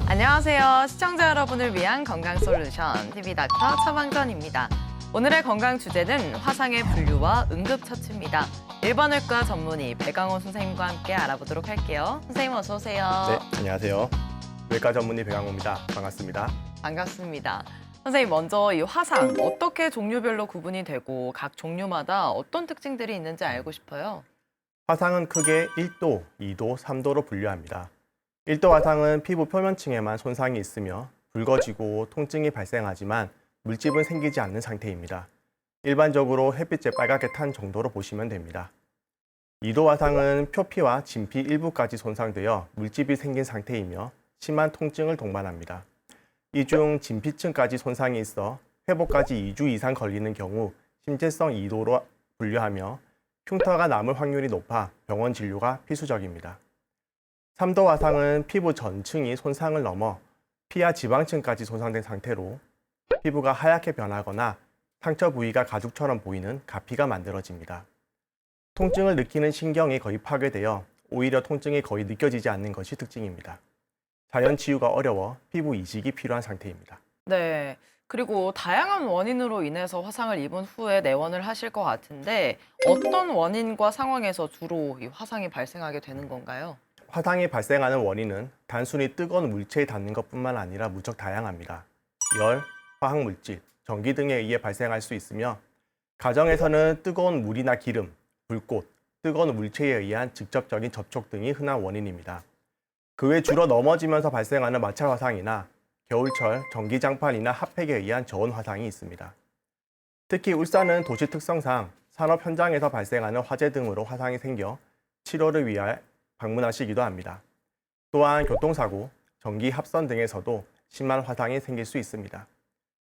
안녕하세요. 시청자 여러분을 위한 건강솔루션 TV닥터 처방전입니다. 오늘의 건강 주제는 화상의 분류와 응급처치입니다. 일반외과 전문의 배강원 선생님과 함께 알아보도록 할게요. 선생님 어서 오세요. 네, 안녕하세요. 외과 전문의 배강호입니다. 반갑습니다. 반갑습니다. 선생님 먼저 이 화상 어떻게 종류별로 구분이 되고 각 종류마다 어떤 특징들이 있는지 알고 싶어요. 화상은 크게 1도, 2도, 3도로 분류합니다. 1도 화상은 피부 표면층에만 손상이 있으며 붉어지고 통증이 발생하지만 물집은 생기지 않는 상태입니다. 일반적으로 햇빛에 빨갛게 탄 정도로 보시면 됩니다. 2도 화상은 표피와 진피 일부까지 손상되어 물집이 생긴 상태이며 심한 통증을 동반합니다. 이 중 진피층까지 손상이 있어 회복까지 2주 이상 걸리는 경우 심재성 2도로 분류하며 흉터가 남을 확률이 높아 병원 진료가 필수적입니다. 3도 화상은 피부 전층이 손상을 넘어 피하 지방층까지 손상된 상태로 피부가 하얗게 변하거나 상처 부위가 가죽처럼 보이는 가피가 만들어집니다. 통증을 느끼는 신경이 거의 파괴되어 오히려 통증이 거의 느껴지지 않는 것이 특징입니다. 자연 치유가 어려워 피부 이식이 필요한 상태입니다. 네. 그리고 다양한 원인으로 인해서 화상을 입은 후에 내원을 하실 것 같은데 어떤 원인과 상황에서 주로 이 화상이 발생하게 되는 건가요? 화상이 발생하는 원인은 단순히 뜨거운 물체에 닿는 것뿐만 아니라 무척 다양합니다. 열, 화학물질, 전기 등에 의해 발생할 수 있으며 가정에서는 뜨거운 물이나 기름, 불꽃, 뜨거운 물체에 의한 직접적인 접촉 등이 흔한 원인입니다. 그 외 주로 넘어지면서 발생하는 마찰 화상이나 겨울철 전기장판이나 핫팩에 의한 저온 화상이 있습니다. 특히 울산은 도시 특성상 산업 현장에서 발생하는 화재 등으로 화상이 생겨 치료를 위해 방문하시기도 합니다. 또한 교통사고, 전기 합선 등에서도 심한 화상이 생길 수 있습니다.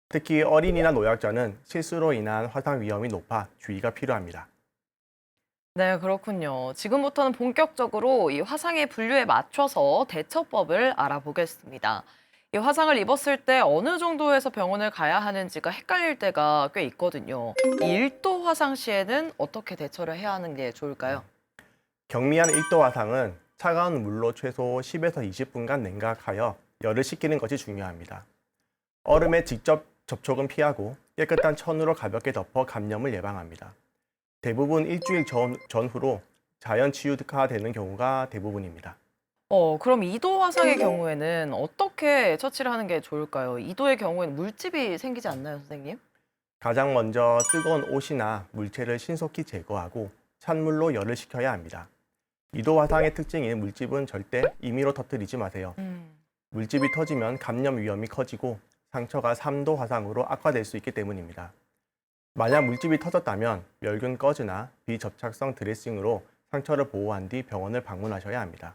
특히 어린이나 노약자는 실수로 인한 화상 위험이 높아 주의가 필요합니다. 네, 그렇군요. 지금부터는 본격적으로 이 화상의 분류에 맞춰서 대처법을 알아보겠습니다. 이 화상을 입었을 때 어느 정도에서 병원을 가야 하는지가 헷갈릴 때가 꽤 있거든요. 이 1도 화상 시에는 어떻게 대처를 해야 하는 게 좋을까요? 경미한 1도 화상은 차가운 물로 최소 10에서 20분간 냉각하여 열을 식히는 것이 중요합니다. 얼음에 직접 접촉은 피하고 깨끗한 천으로 가볍게 덮어 감염을 예방합니다. 대부분 일주일 전후로 자연 치유가 되는 경우가 대부분입니다. 그럼 2도 화상의 경우에는 어떻게 처치를 하는 게 좋을까요? 2도의 경우에는 물집이 생기지 않나요, 선생님? 가장 먼저 뜨거운 옷이나 물체를 신속히 제거하고 찬물로 열을 식혀야 합니다. 2도 화상의 특징인 물집은 절대 임의로 터뜨리지 마세요. 물집이 터지면 감염 위험이 커지고 상처가 3도 화상으로 악화될 수 있기 때문입니다. 만약 물집이 터졌다면 멸균 꺼즈나 비접착성 드레싱으로 상처를 보호한 뒤 병원을 방문하셔야 합니다.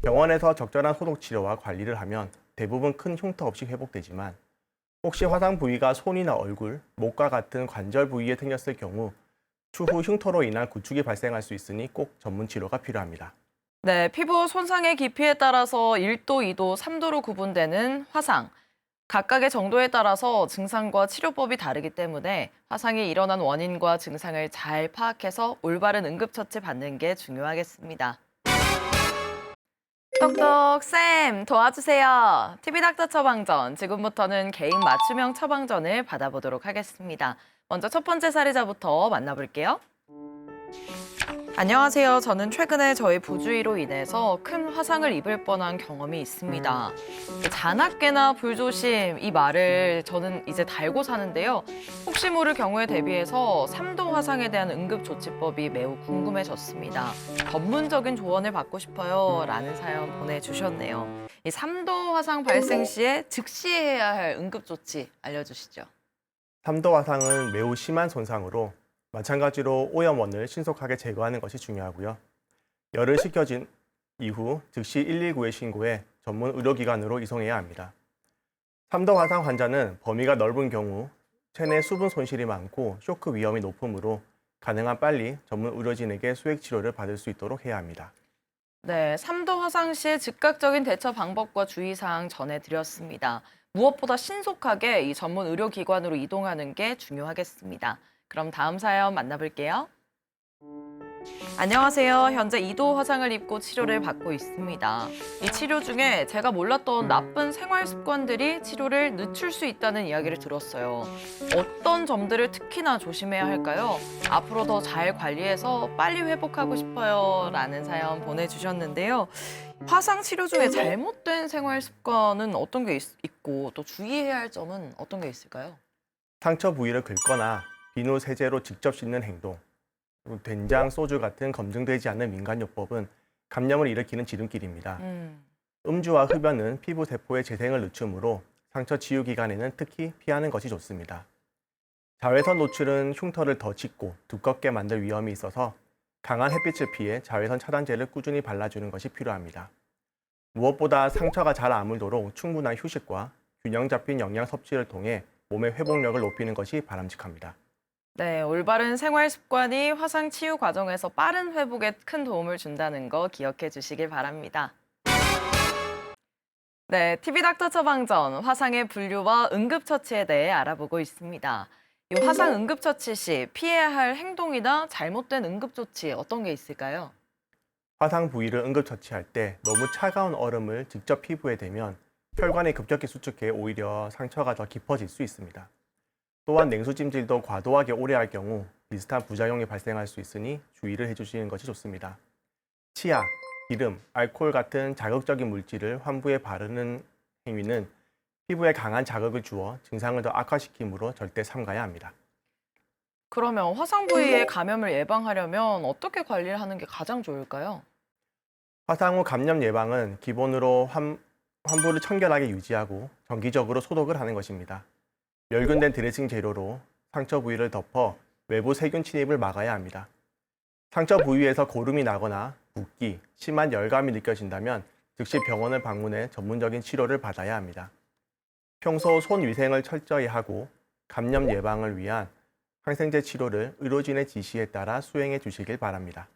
병원에서 적절한 소독 치료와 관리를 하면 대부분 큰 흉터 없이 회복되지만 혹시 화상 부위가 손이나 얼굴, 목과 같은 관절 부위에 생겼을 경우 추후 흉터로 인한 구축이 발생할 수 있으니 꼭 전문 치료가 필요합니다. 네, 피부 손상의 깊이에 따라서 1도, 2도, 3도로 구분되는 화상. 각각의 정도에 따라서 증상과 치료법이 다르기 때문에 화상이 일어난 원인과 증상을 잘 파악해서 올바른 응급처치 받는 게 중요하겠습니다. 똑똑쌤 도와주세요. TV닥터 처방전, 지금부터는 개인 맞춤형 처방전을 받아보도록 하겠습니다. 먼저 첫 번째 사례자부터 만나볼게요. 안녕하세요. 저는 최근에 저의 부주의로 인해서 큰 화상을 입을 뻔한 경험이 있습니다. 잔악깨나 불조심 이 말을 저는 이제 달고 사는데요. 혹시 모를 경우에 대비해서 3도 화상에 대한 응급조치법이 매우 궁금해졌습니다. 전문적인 조언을 받고 싶어요. 라는 사연 보내주셨네요. 이 3도 화상 발생 시에 즉시 해야 할 응급조치 알려주시죠. 3도 화상은 매우 심한 손상으로 마찬가지로 오염원을 신속하게 제거하는 것이 중요하고요. 열을 식혀진 이후 즉시 119에 신고해 전문 의료기관으로 이송해야 합니다. 3도 화상 환자는 범위가 넓은 경우 체내 수분 손실이 많고 쇼크 위험이 높으므로 가능한 빨리 전문 의료진에게 수액 치료를 받을 수 있도록 해야 합니다. 네, 3도 화상 시의 즉각적인 대처 방법과 주의사항 전해드렸습니다. 무엇보다 신속하게 이 전문 의료기관으로 이동하는 게 중요하겠습니다. 그럼 다음 사연 만나볼게요. 안녕하세요. 현재 2도 화상을 입고 치료를 받고 있습니다. 이 치료 중에 제가 몰랐던 나쁜 생활 습관들이 치료를 늦출 수 있다는 이야기를 들었어요. 어떤 점들을 특히나 조심해야 할까요? 앞으로 더 잘 관리해서 빨리 회복하고 싶어요. 라는 사연 보내주셨는데요. 화상 치료 중에 잘못된 생활 습관은 어떤 게 있고 또 주의해야 할 점은 어떤 게 있을까요? 상처 부위를 긁거나 비누 세제로 직접 씻는 행동, 그리고 된장, 소주 같은 검증되지 않는 민간요법은 감염을 일으키는 지름길입니다. 음주와 흡연은 피부 세포의 재생을 늦추므로 상처 치유 기간에는 특히 피하는 것이 좋습니다. 자외선 노출은 흉터를 더 짙고 두껍게 만들 위험이 있어서 강한 햇빛을 피해 자외선 차단제를 꾸준히 발라주는 것이 필요합니다. 무엇보다 상처가 잘 아물도록 충분한 휴식과 균형 잡힌 영양 섭취를 통해 몸의 회복력을 높이는 것이 바람직합니다. 네, 올바른 생활 습관이 화상 치유 과정에서 빠른 회복에 큰 도움을 준다는 거 기억해 주시길 바랍니다. 네, TV닥터 처방전 화상의 분류와 응급처치에 대해 알아보고 있습니다. 이 화상 응급처치 시 피해야 할 행동이나 잘못된 응급조치 어떤 게 있을까요? 화상 부위를 응급처치할 때 너무 차가운 얼음을 직접 피부에 대면 혈관이 급격히 수축해 오히려 상처가 더 깊어질 수 있습니다. 또한 냉수찜질도 과도하게 오래 할 경우 비슷한 부작용이 발생할 수 있으니 주의를 해주시는 것이 좋습니다. 치약, 기름, 알코올 같은 자극적인 물질을 환부에 바르는 행위는 피부에 강한 자극을 주어 증상을 더 악화시키므로 절대 삼가야 합니다. 그러면 화상 부위의 감염을 예방하려면 어떻게 관리를 하는 게 가장 좋을까요? 화상 후 감염 예방은 기본으로 환부를 청결하게 유지하고 정기적으로 소독을 하는 것입니다. 멸균된 드레싱 재료로 상처 부위를 덮어 외부 세균 침입을 막아야 합니다. 상처 부위에서 고름이 나거나 붓기, 심한 열감이 느껴진다면 즉시 병원을 방문해 전문적인 치료를 받아야 합니다. 평소 손 위생을 철저히 하고 감염 예방을 위한 항생제 치료를 의료진의 지시에 따라 수행해 주시길 바랍니다.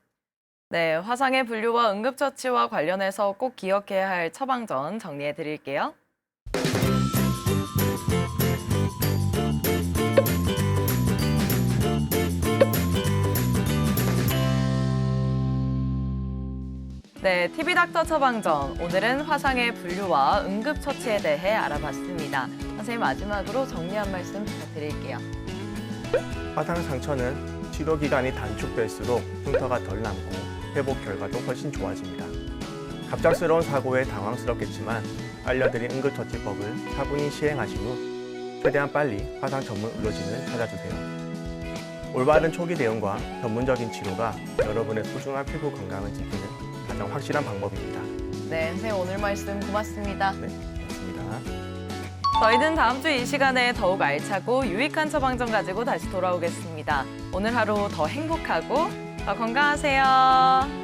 네, 화상의 분류와 응급처치와 관련해서 꼭 기억해야 할 처방전 정리해 드릴게요. 네, TV닥터 처방전. 오늘은 화상의 분류와 응급처치에 대해 알아봤습니다. 선생님 마지막으로 정리 한 말씀 부탁드릴게요. 화상 상처는 치료 기간이 단축될수록 흉터가 덜 남고 회복 결과도 훨씬 좋아집니다. 갑작스러운 사고에 당황스럽겠지만 알려드린 응급처치법을 차분히 시행하신 후 최대한 빨리 화상 전문 의료진을 찾아주세요. 올바른 초기 대응과 전문적인 치료가 여러분의 소중한 피부 건강을 지키는 가장 확실한 방법입니다. 네, 선생님 오늘 말씀 고맙습니다. 네, 고맙습니다. 저희는 다음 주 이 시간에 더욱 알차고 유익한 처방전 가지고 다시 돌아오겠습니다. 오늘 하루 더 행복하고 더 건강하세요.